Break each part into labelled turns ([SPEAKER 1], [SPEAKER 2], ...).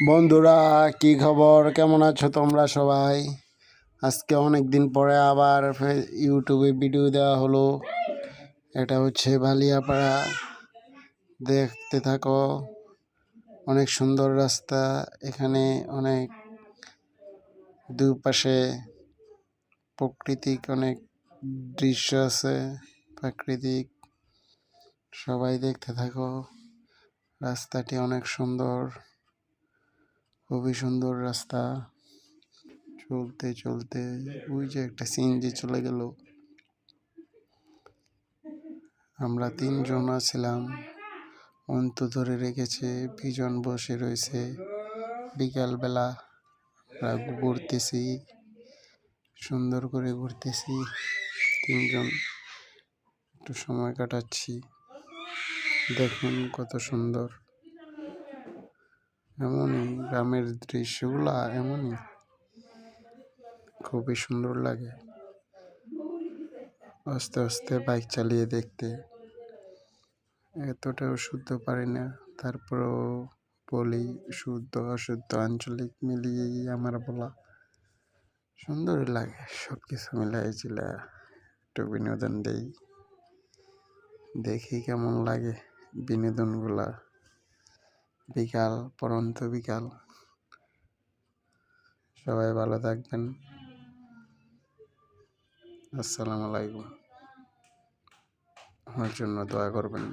[SPEAKER 1] বন্ধুরা, কি খবর? কেমন আছো তোমরা সবাই? আজকে অনেক দিন পরে আবার ইউটিউবে ভিডিও দেওয়া হলো। এটা হচ্ছে বালিয়াপাড়া, দেখতে থাকো। অনেক সুন্দর রাস্তা, এখানে অনেক দুপাশে প্রাকৃতিক অনেক দৃশ্য আছে। প্রাকৃতিক, সবাই দেখতে থাকো। রাস্তাটি অনেক সুন্দর, খুবই সুন্দর রাস্তা। চলতে চলতে ওই যে একটা সিএনজি চলে গেল। আমরা 3জন ছিলাম, অন্ত ধরে রেখেছে, 2জন বসে রয়েছে। বিকালবেলা আমরা ঘুরতেছি, সুন্দর করে ঘুরতেছি। 3জন একটু সময় কাটাচ্ছি। দেখুন কত সুন্দর। এমনই গ্রামের দৃশ্যগুলা, এমনই খুবই সুন্দর লাগে। আস্তে আস্তে বাইক চালিয়ে দেখতে, এতটাও শুদ্ধ পারি না, তারপরেও বলি। শুদ্ধ অশুদ্ধ আঞ্চলিক মিলিয়েই আমার বলা। সুন্দরই লাগে, সব কিছু মিলাইছিল। একটু বিনোদন দেই, দেখি কেমন লাগে বিনোদনগুলা। বিকাল, পরন্ত বিকাল। সবাই ভালো থাকবেন। আসসালামু আলাইকুম। আমার জন্য দোয়া করবেন।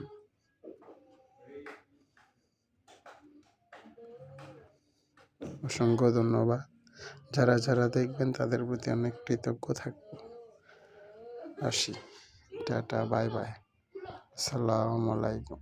[SPEAKER 1] অসংখ্য ধন্যবাদ। যারা যারা দেখবেন তাদের প্রতি অনেক কৃতজ্ঞ থাকবো। আসি, টাটা, বাই বাই, আসসালামু আলাইকুম।